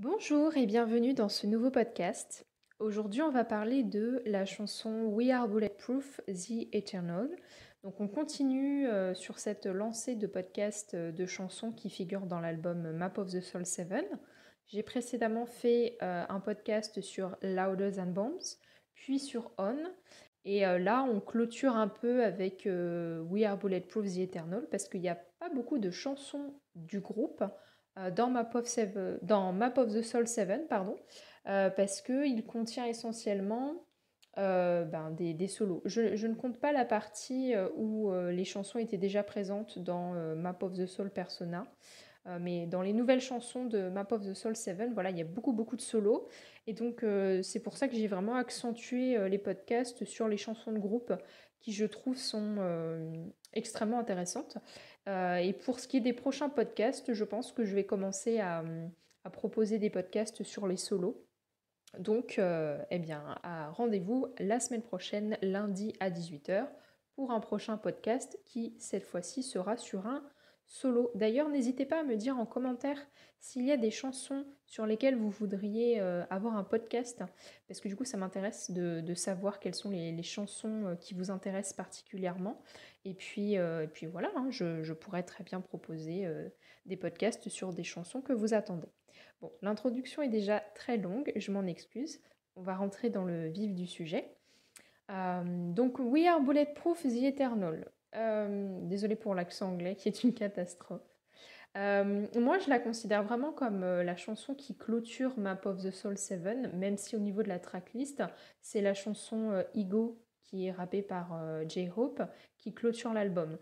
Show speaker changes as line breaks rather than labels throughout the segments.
Bonjour et bienvenue dans ce nouveau podcast. Aujourd'hui, on va parler de la chanson We Are Bulletproof, The Eternal. Donc, on continue sur cette lancée de podcasts de chansons qui figurent dans l'album Map of the Soul 7. J'ai précédemment fait un podcast sur Louder Than Bombs, puis sur On. Et là, on clôture un peu avec We Are Bulletproof, The Eternal, parce qu'il n'y a pas beaucoup de chansons du groupe dans Map of the Soul 7, pardon, parce qu'il contient essentiellement des solos. Je ne compte pas la partie où les chansons étaient déjà présentes dans Map of the Soul Persona, mais dans les nouvelles chansons de Map of the Soul 7, voilà, il y a beaucoup de solos. Et donc, c'est pour ça que j'ai vraiment accentué les podcasts sur les chansons de groupe qui, je trouve, sont extrêmement intéressantes. Et pour ce qui est des prochains podcasts, je pense que je vais commencer à proposer des podcasts sur les solos. Donc, eh bien, rendez-vous la semaine prochaine, lundi à 18h, pour un prochain podcast qui, cette fois-ci, sera sur un solo. D'ailleurs, n'hésitez pas à me dire en commentaire s'il y a des chansons sur lesquelles vous voudriez avoir un podcast, parce que du coup, ça m'intéresse de savoir quelles sont les chansons qui vous intéressent particulièrement. Et puis voilà, hein, je pourrais très bien proposer des podcasts sur des chansons que vous attendez. Bon, l'introduction est déjà très longue, je m'en excuse. On va rentrer dans le vif du sujet. Donc, We Are Bulletproof, The Eternal. Désolée pour l'accent anglais qui est une catastrophe. Moi, je la considère vraiment comme la chanson qui clôture Map of the Soul 7, même si au niveau de la tracklist, c'est la chanson Ego qui est rappée par J-Hope qui clôture l'album.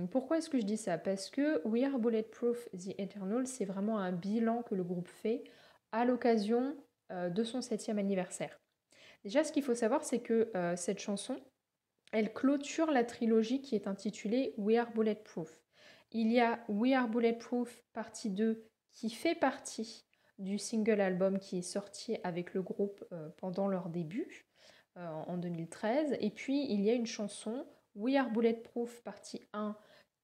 Pourquoi est-ce que je dis ça? Parce que We Are Bulletproof, The Eternal, c'est vraiment un bilan que le groupe fait à l'occasion de son 7e anniversaire. Déjà, ce qu'il faut savoir, c'est que cette chanson, elle clôture la trilogie qui est intitulée We Are Bulletproof. Il y a We Are Bulletproof partie 2 qui fait partie du single album qui est sorti avec le groupe pendant leur début en 2013. Et puis il y a une chanson We Are Bulletproof partie 1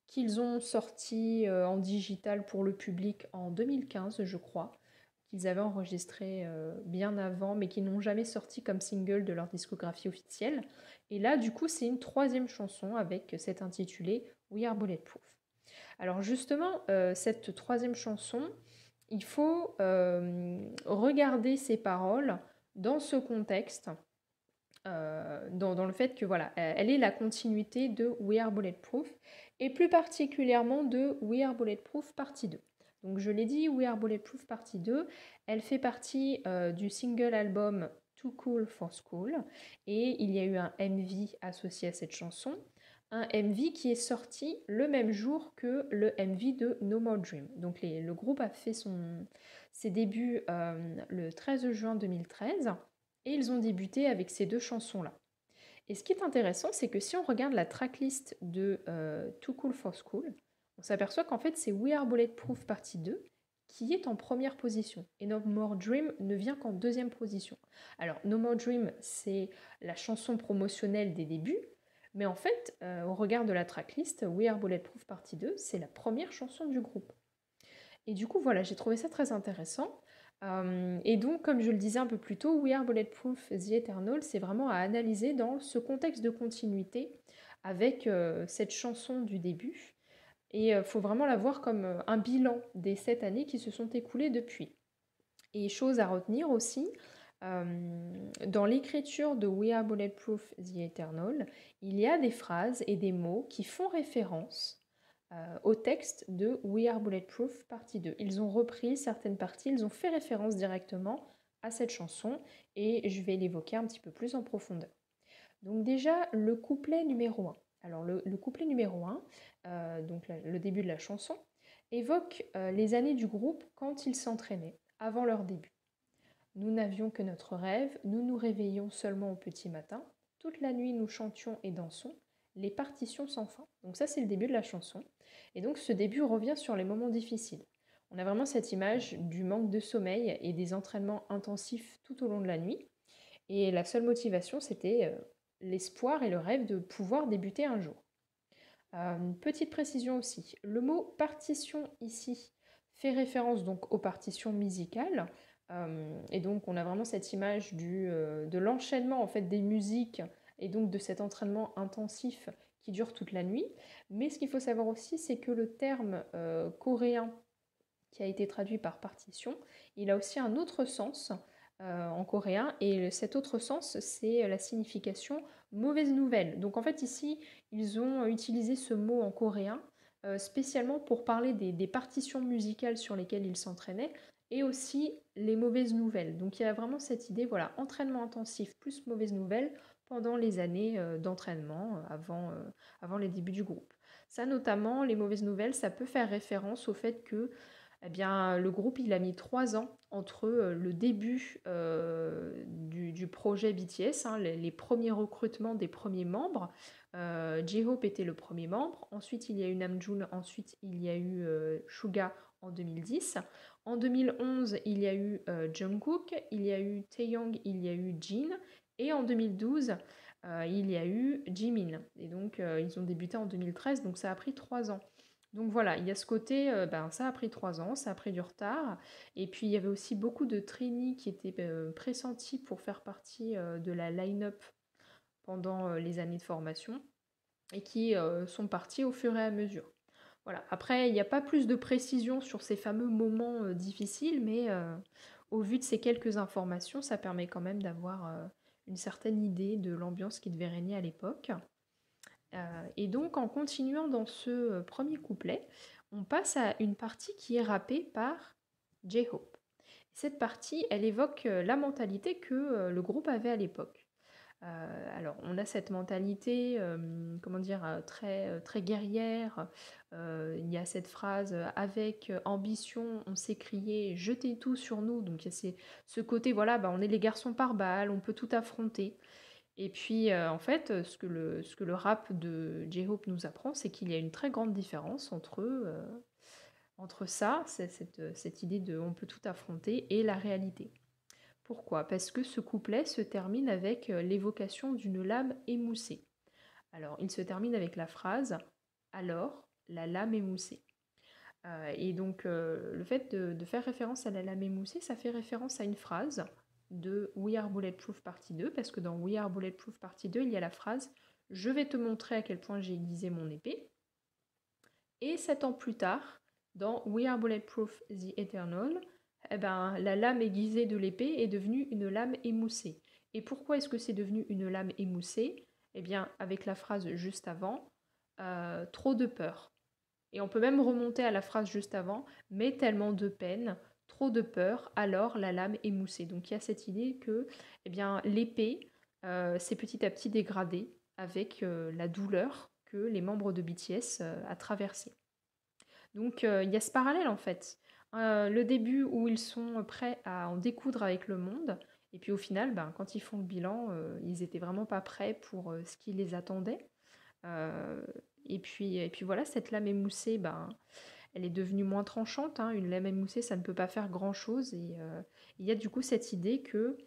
qu'ils ont sorti en digital pour le public en 2015, je crois, qu'ils avaient enregistré bien avant, mais qui n'ont jamais sorti comme single de leur discographie officielle. Et là, du coup, c'est une troisième chanson avec cet intitulé We Are Bulletproof. Alors justement, cette troisième chanson, il faut regarder ses paroles dans ce contexte, dans le fait que voilà, elle est la continuité de We Are Bulletproof, et plus particulièrement de We Are Bulletproof partie 2. Donc je l'ai dit, We Are Bulletproof partie 2, elle fait partie du single album Too Cool for School, et il y a eu un MV associé à cette chanson, un MV qui est sorti le même jour que le MV de No More Dream. Donc le groupe a fait ses débuts le 13 juin 2013, et ils ont débuté avec ces deux chansons-là. Et ce qui est intéressant, c'est que si on regarde la tracklist de Too Cool for School, on s'aperçoit qu'en fait c'est We Are Bulletproof partie 2 qui est en première position. Et No More Dream ne vient qu'en deuxième position. Alors No More Dream, c'est la chanson promotionnelle des débuts, mais en fait, au regard de la tracklist, We Are Bulletproof partie 2, c'est la première chanson du groupe. Et du coup, voilà, j'ai trouvé ça très intéressant. Et donc, comme je le disais un peu plus tôt, We Are Bulletproof, The Eternal, c'est vraiment à analyser dans ce contexte de continuité avec cette chanson du début. Et il faut vraiment la voir comme un bilan des 7 années qui se sont écoulées depuis. Et chose à retenir aussi, dans l'écriture de We Are Bulletproof, The Eternal, il y a des phrases et des mots qui font référence au texte de We Are Bulletproof partie 2. Ils ont repris certaines parties, ils ont fait référence directement à cette chanson et je vais l'évoquer un petit peu plus en profondeur. Donc déjà, le couplet numéro 1. Alors le couplet numéro 1, donc le début de la chanson, évoque les années du groupe quand ils s'entraînaient, avant leur début. Nous n'avions que notre rêve, nous nous réveillions seulement au petit matin, toute la nuit nous chantions et dansons, les partitions sans fin. Donc ça c'est le début de la chanson. Et donc ce début revient sur les moments difficiles. On a vraiment cette image du manque de sommeil et des entraînements intensifs tout au long de la nuit. Et la seule motivation c'était l'espoir et le rêve de pouvoir débuter un jour. Petite précision aussi, le mot partition ici fait référence donc aux partitions musicales. Et donc on a vraiment cette image de l'enchaînement en fait des musiques et donc de cet entraînement intensif qui dure toute la nuit. Mais ce qu'il faut savoir aussi, c'est que le terme coréen qui a été traduit par partition, il a aussi un autre sens en coréen, et cet autre sens, c'est la signification mauvaise nouvelle. Donc en fait ici, ils ont utilisé ce mot en coréen spécialement pour parler des partitions musicales sur lesquelles ils s'entraînaient, et aussi les mauvaises nouvelles. Donc il y a vraiment cette idée, voilà, entraînement intensif plus mauvaises nouvelles pendant les années d'entraînement avant les débuts du groupe. Ça notamment, les mauvaises nouvelles, ça peut faire référence au fait que eh bien, le groupe, il a mis 3 ans entre le début du projet BTS, hein, les premiers recrutements des premiers membres. J-Hope était le premier membre, ensuite il y a eu Namjoon, ensuite il y a eu Suga en 2010. En 2011, il y a eu Jungkook, il y a eu Taeyong, il y a eu Jin, et en 2012, il y a eu Jimin. Et donc, ils ont débuté en 2013, donc ça a pris 3 ans. Donc voilà, il y a ce côté, ça a pris 3 ans, ça a pris du retard. Et puis il y avait aussi beaucoup de trainees qui étaient pressentis pour faire partie de la line-up pendant les années de formation et qui sont partis au fur et à mesure. Voilà. Après, il n'y a pas plus de précision sur ces fameux moments difficiles, mais au vu de ces quelques informations, ça permet quand même d'avoir une certaine idée de l'ambiance qui devait régner à l'époque. Et donc en continuant dans ce premier couplet, on passe à une partie qui est rappée par J-Hope. Cette partie, elle évoque la mentalité que le groupe avait à l'époque. Alors, on a cette mentalité, comment dire, très guerrière. Il y a cette phrase avec ambition, on s'est crié, jetez tout sur nous. Donc, il y a ce côté, voilà, on est les garçons par balle, on peut tout affronter. Et puis, en fait, ce que le rap de J-Hope nous apprend, c'est qu'il y a une très grande différence entre ça, cette idée de on peut tout affronter, et la réalité. Pourquoi? Parce que ce couplet se termine avec l'évocation d'une lame émoussée. Alors, il se termine avec la phrase alors, la lame émoussée. Et donc, le fait de faire référence à la lame émoussée, ça fait référence à une phrase de We Are Bulletproof partie 2, parce que dans We Are Bulletproof partie 2, il y a la phrase je vais te montrer à quel point j'ai aiguisé mon épée. Et 7 ans plus tard, dans We Are Bulletproof The Eternal, la lame aiguisée de l'épée est devenue une lame émoussée. Et pourquoi est-ce que c'est devenu une lame émoussée? Eh bien, avec la phrase juste avant, trop de peur. Et on peut même remonter à la phrase juste avant, mais tellement de peine, trop de peur, alors la lame émoussée. Donc il y a cette idée que l'épée s'est petit à petit dégradée avec la douleur que les membres de BTS a traversée. Donc il y a ce parallèle en fait. Le début où ils sont prêts à en découdre avec le monde, et puis au final, quand ils font le bilan, ils étaient vraiment pas prêts pour ce qui les attendait. Et puis voilà, cette lame émoussée, elle est devenue moins tranchante, hein. Une lame émoussée, ça ne peut pas faire grand-chose. Et il y a du coup cette idée que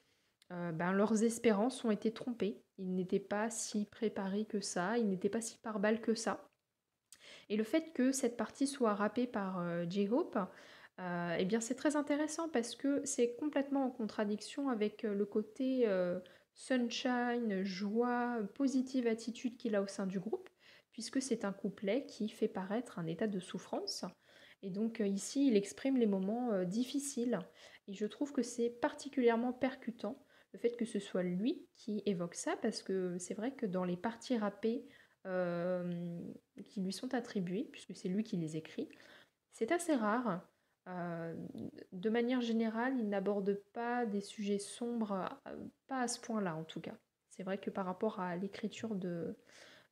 leurs espérances ont été trompées. Ils n'étaient pas si préparés que ça, ils n'étaient pas si pare-balles que ça. Et le fait que cette partie soit rappée par J-Hope, c'est très intéressant parce que c'est complètement en contradiction avec le côté sunshine, joie, positive attitude qu'il a au sein du groupe, puisque c'est un couplet qui fait paraître un état de souffrance. Et donc ici, il exprime les moments difficiles. Et je trouve que c'est particulièrement percutant le fait que ce soit lui qui évoque ça, parce que c'est vrai que dans les parties rappées euh, qui lui sont attribuées, puisque c'est lui qui les écrit, c'est assez rare. Euh, de manière générale, il n'aborde pas des sujets sombres, pas à ce point-là en tout cas. C'est vrai que par rapport à l'écriture de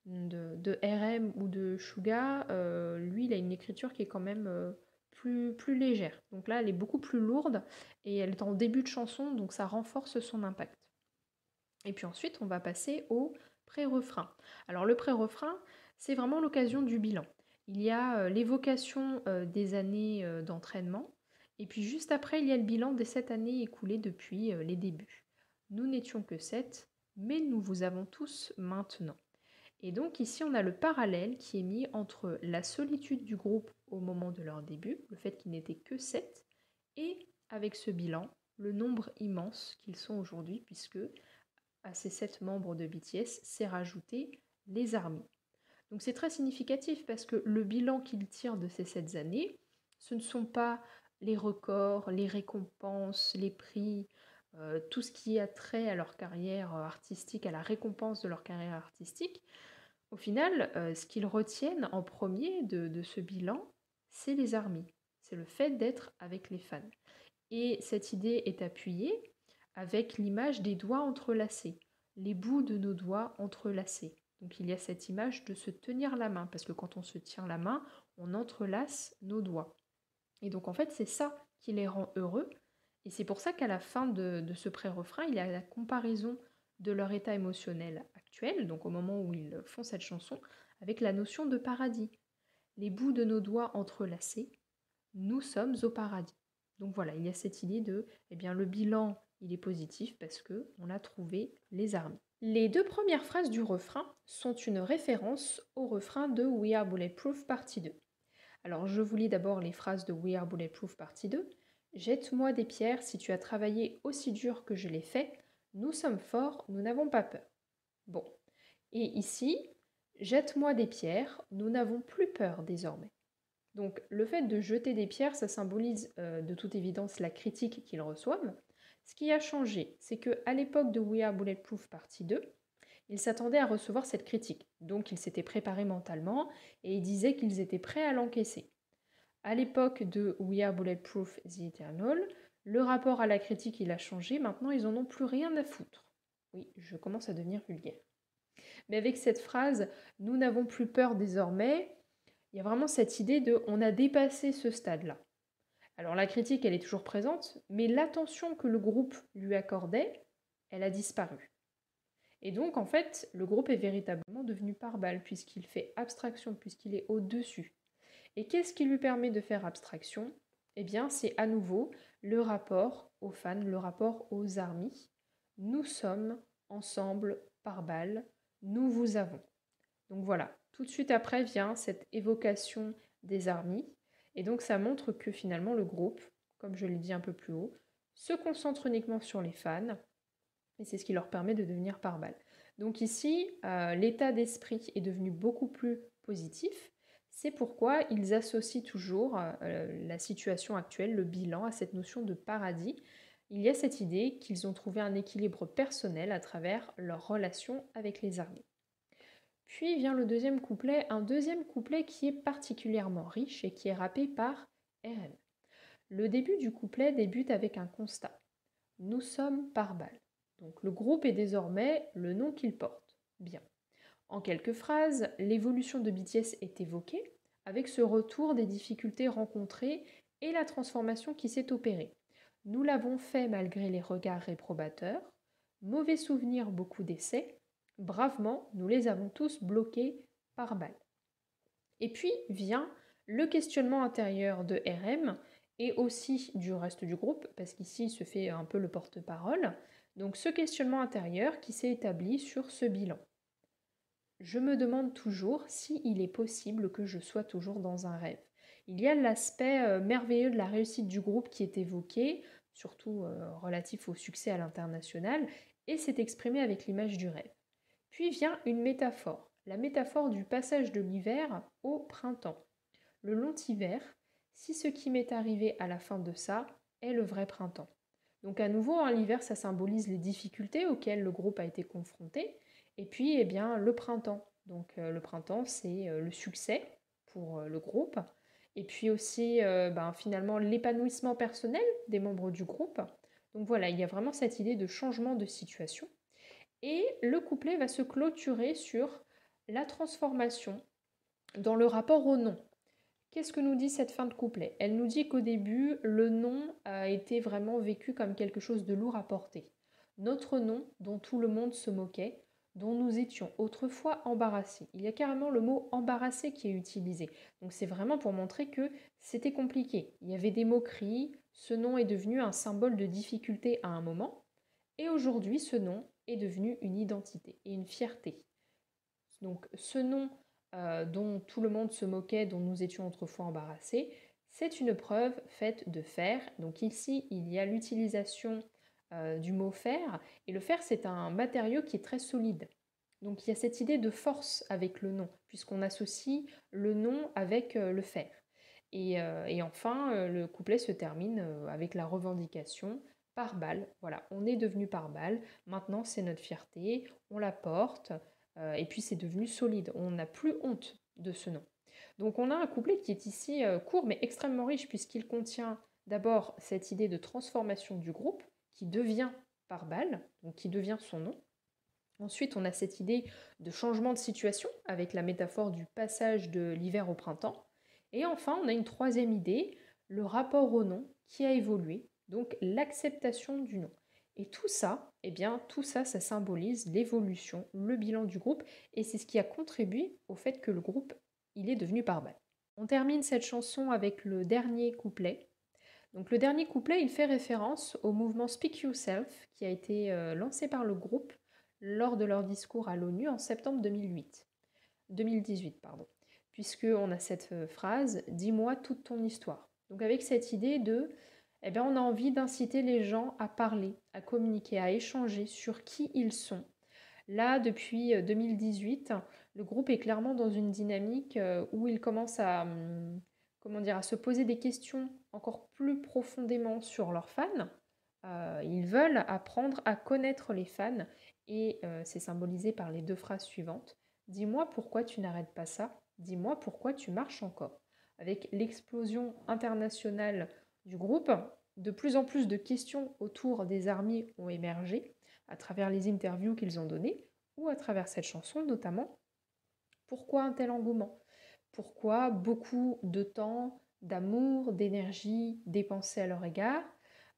RM ou de Suga, lui, il a une écriture qui est quand même plus légère. Donc là, elle est beaucoup plus lourde et elle est en début de chanson, donc ça renforce son impact. Et puis ensuite, on va passer au pré-refrain. Alors le pré-refrain, c'est vraiment l'occasion du bilan. Il y a l'évocation des années d'entraînement, et puis juste après, il y a le bilan des 7 années écoulées depuis les débuts. Nous n'étions que 7, mais nous vous avons tous maintenant. Et donc ici, on a le parallèle qui est mis entre la solitude du groupe au moment de leur début, le fait qu'ils n'étaient que 7, et avec ce bilan, le nombre immense qu'ils sont aujourd'hui, puisque à ces 7 membres de BTS s'est rajouté les ARMY. Donc c'est très significatif parce que le bilan qu'ils tirent de ces 7 années, ce ne sont pas les records, les récompenses, les prix, tout ce qui a trait à leur carrière artistique, à la récompense de leur carrière artistique. Au final, ce qu'ils retiennent en premier de ce bilan, c'est les ARMY. C'est le fait d'être avec les fans. Et cette idée est appuyée avec l'image des doigts entrelacés, les bouts de nos doigts entrelacés. Donc il y a cette image de se tenir la main, parce que quand on se tient la main, on entrelace nos doigts. Et donc en fait, c'est ça qui les rend heureux. Et c'est pour ça qu'à la fin de ce pré-refrain, il y a la comparaison de leur état émotionnel actuel, donc au moment où ils font cette chanson, avec la notion de paradis. Les bouts de nos doigts entrelacés, nous sommes au paradis. Donc voilà, il y a cette idée de, eh bien, le bilan, il est positif parce que on a trouvé les ARMY. Les 2 premières phrases du refrain sont une référence au refrain de We Are Bulletproof partie 2. Alors je vous lis d'abord les phrases de We Are Bulletproof partie 2. Jette-moi des pierres si tu as travaillé aussi dur que je l'ai fait. Nous sommes forts, nous n'avons pas peur. Bon. Et ici, jette-moi des pierres, nous n'avons plus peur désormais. Donc le fait de jeter des pierres, ça symbolise de toute évidence la critique qu'ils reçoivent. Ce qui a changé, c'est qu'à l'époque de We Are Bulletproof partie 2, ils s'attendaient à recevoir cette critique. Donc ils s'étaient préparés mentalement et ils disaient qu'ils étaient prêts à l'encaisser. À l'époque de We Are Bulletproof The Eternal, le rapport à la critique il a changé, maintenant ils en ont plus rien à foutre. Oui, je commence à devenir vulgaire. Mais avec cette phrase « Nous n'avons plus peur désormais », il y a vraiment cette idée de « on a dépassé ce stade-là ». Alors la critique, elle est toujours présente, mais l'attention que le groupe lui accordait, elle a disparu. Et donc, en fait, le groupe est véritablement devenu pare-balles, puisqu'il fait abstraction, puisqu'il est au-dessus. Et qu'est-ce qui lui permet de faire abstraction? Eh bien, c'est à nouveau le rapport aux fans, le rapport aux ARMY. Nous sommes ensemble pare-balles, nous vous avons. Donc voilà, tout de suite après vient cette évocation des ARMY. Et donc ça montre que finalement le groupe, comme je l'ai dit un peu plus haut, se concentre uniquement sur les fans. Et c'est ce qui leur permet de devenir pare-balles. Donc ici, l'état d'esprit est devenu beaucoup plus positif. C'est pourquoi ils associent toujours la situation actuelle, le bilan, à cette notion de paradis. Il y a cette idée qu'ils ont trouvé un équilibre personnel à travers leur relation avec les ARMY. Puis vient le deuxième couplet, un deuxième couplet qui est particulièrement riche et qui est rappé par RM. Le début du couplet débute avec un constat. Nous sommes pare-balles. Donc le groupe est désormais le nom qu'il porte. Bien. En quelques phrases, l'évolution de BTS est évoquée, avec ce retour des difficultés rencontrées et la transformation qui s'est opérée. Nous l'avons fait malgré les regards réprobateurs, mauvais souvenirs, beaucoup d'essais, bravement, nous les avons tous bloqués par balle. Et puis vient le questionnement intérieur de RM et aussi du reste du groupe, parce qu'ici il se fait un peu le porte-parole. Donc ce questionnement intérieur qui s'est établi sur ce bilan. Je me demande toujours s'il est possible que je sois toujours dans un rêve. Il y a l'aspect merveilleux de la réussite du groupe qui est évoqué, surtout relatif au succès à l'international, et c'est exprimé avec l'image du rêve. Puis vient une métaphore, la métaphore du passage de l'hiver au printemps. Le long hiver, si ce qui m'est arrivé à la fin de ça est le vrai printemps. Donc à nouveau, l'hiver, ça symbolise les difficultés auxquelles le groupe a été confronté. Et puis, eh bien, le printemps. Donc le printemps, c'est le succès pour le groupe. Et puis aussi, finalement, l'épanouissement personnel des membres du groupe. Donc voilà, il y a vraiment cette idée de changement de situation. Et le couplet va se clôturer sur la transformation dans le rapport au nom. Qu'est-ce que nous dit cette fin de couplet? Elle nous dit qu'au début, le nom a été vraiment vécu comme quelque chose de lourd à porter. Notre nom, dont tout le monde se moquait, dont nous étions autrefois embarrassés. Il y a carrément le mot embarrassé qui est utilisé. Donc c'est vraiment pour montrer que c'était compliqué. Il y avait des moqueries, ce nom est devenu un symbole de difficulté à un moment, et aujourd'hui ce nom est devenu une identité et une fierté. Donc ce nom dont tout le monde se moquait, dont nous étions autrefois embarrassés, c'est une preuve faite de fer. Donc ici, il y a l'utilisation du mot fer, et le fer, c'est un matériau qui est très solide. Donc il y a cette idée de force avec le nom, puisqu'on associe le nom avec le fer. Et enfin, le couplet se termine avec la revendication par balle. Voilà, on est devenu par balle, maintenant c'est notre fierté, on la porte, et puis c'est devenu solide. On n'a plus honte de ce nom. Donc on a un couplet qui est ici court mais extrêmement riche, puisqu'il contient d'abord cette idée de transformation du groupe qui devient par balle, donc qui devient son nom. Ensuite, on a cette idée de changement de situation avec la métaphore du passage de l'hiver au printemps. Et enfin, on a une troisième idée, le rapport au nom qui a évolué, donc l'acceptation du nom. Et tout ça, eh bien, tout ça, ça symbolise l'évolution, le bilan du groupe, et c'est ce qui a contribué au fait que le groupe, il est devenu par balle. On termine cette chanson avec le dernier couplet. Donc le dernier couplet, il fait référence au mouvement Speak Yourself qui a été lancé par le groupe lors de leur discours à l'ONU en septembre 2018, puisqu'on a cette phrase « Dis-moi toute ton histoire ». Donc avec cette idée de, eh bien, on a envie d'inciter les gens à parler, à communiquer, à échanger sur qui ils sont. Là, depuis 2018, le groupe est clairement dans une dynamique où il commence à, à se poser des questions encore plus profondément sur leurs fans. Ils veulent apprendre à connaître les fans et c'est symbolisé par les deux phrases suivantes. Dis-moi pourquoi tu n'arrêtes pas ça. Dis-moi pourquoi tu marches encore. Avec l'explosion internationale du groupe, de plus en plus de questions autour des armées ont émergé à travers les interviews qu'ils ont données ou à travers cette chanson notamment. Pourquoi un tel engouement? Pourquoi beaucoup de temps, d'amour, d'énergie dépensés à leur égard?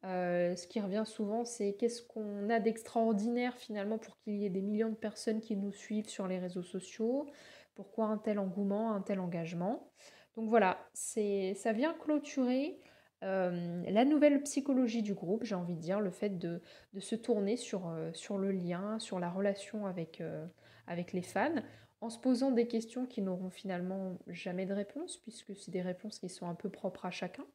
Ce qui revient souvent, c'est qu'est-ce qu'on a d'extraordinaire finalement pour qu'il y ait des millions de personnes qui nous suivent sur les réseaux sociaux? Pourquoi un tel engouement, un tel engagement? Donc voilà, ça vient clôturer la nouvelle psychologie du groupe, j'ai envie de dire, le fait de se tourner sur le lien, sur la relation avec les fans, en se posant des questions qui n'auront finalement jamais de réponse, puisque c'est des réponses qui sont un peu propres à chacun.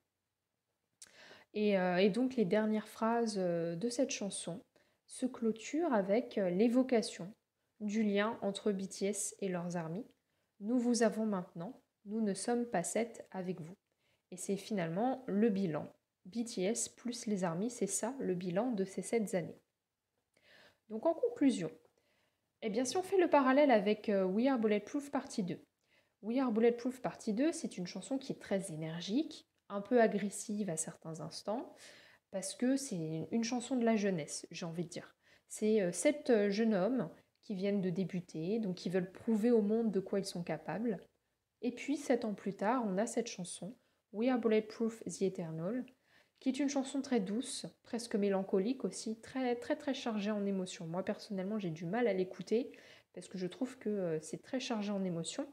Et donc les dernières phrases de cette chanson se clôturent avec l'évocation du lien entre BTS et leurs armies. Nous vous avons maintenant, nous ne sommes pas 7 avec vous. Et c'est finalement le bilan. BTS plus les armies, c'est ça le bilan de ces 7 années. Donc en conclusion, eh bien si on fait le parallèle avec We Are Bulletproof partie 2. We Are Bulletproof partie 2, c'est une chanson qui est très énergique, un peu agressive à certains instants, parce que c'est une chanson de la jeunesse, j'ai envie de dire. C'est 7 jeunes hommes qui viennent de débuter, donc qui veulent prouver au monde de quoi ils sont capables. Et puis 7 ans plus tard, on a cette chanson, We Are Bulletproof The Eternal, qui est une chanson très douce, presque mélancolique aussi, très très très chargée en émotions. Moi personnellement, j'ai du mal à l'écouter parce que je trouve que c'est très chargé en émotions.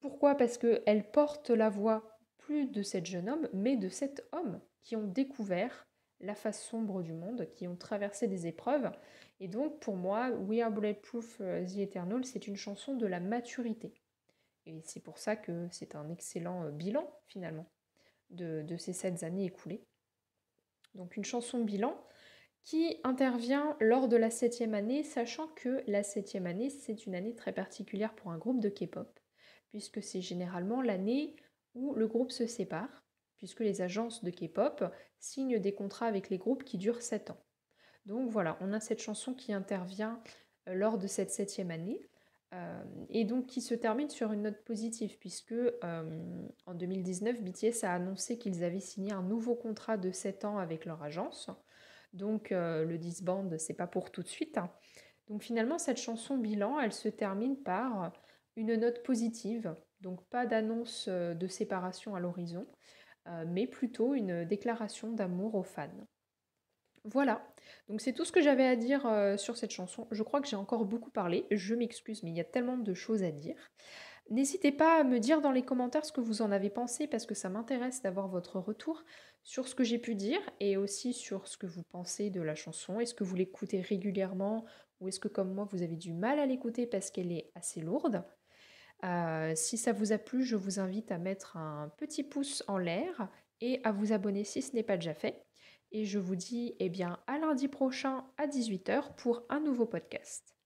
Pourquoi? Parce qu'elle porte la voix plus de cet jeune homme, mais de cet homme qui ont découvert la face sombre du monde, qui ont traversé des épreuves. Et donc pour moi, We Are Bulletproof The Eternal, c'est une chanson de la maturité. Et c'est pour ça que c'est un excellent bilan finalement de ces 7 années écoulées. Donc une chanson bilan qui intervient lors de la 7e année, sachant que la 7e année, c'est une année très particulière pour un groupe de K-pop, puisque c'est généralement l'année où le groupe se sépare, puisque les agences de K-pop signent des contrats avec les groupes qui durent 7 ans. Donc voilà, on a cette chanson qui intervient lors de cette 7e année, et donc qui se termine sur une note positive, puisque en 2019, BTS a annoncé qu'ils avaient signé un nouveau contrat de 7 ans avec leur agence. Donc le disband, c'est pas pour tout de suite, hein. Donc finalement, cette chanson bilan, elle se termine par une note positive. Donc pas d'annonce de séparation à l'horizon, mais plutôt une déclaration d'amour aux fans. Voilà, donc c'est tout ce que j'avais à dire sur cette chanson. Je crois que j'ai encore beaucoup parlé, je m'excuse, mais il y a tellement de choses à dire. N'hésitez pas à me dire dans les commentaires ce que vous en avez pensé, parce que ça m'intéresse d'avoir votre retour sur ce que j'ai pu dire et aussi sur ce que vous pensez de la chanson. Est-ce que vous l'écoutez régulièrement ou est-ce que comme moi vous avez du mal à l'écouter parce qu'elle est assez lourde? Si ça vous a plu, je vous invite à mettre un petit pouce en l'air et à vous abonner si ce n'est pas déjà fait. Et je vous dis eh bien à lundi prochain à 18 h pour un nouveau podcast.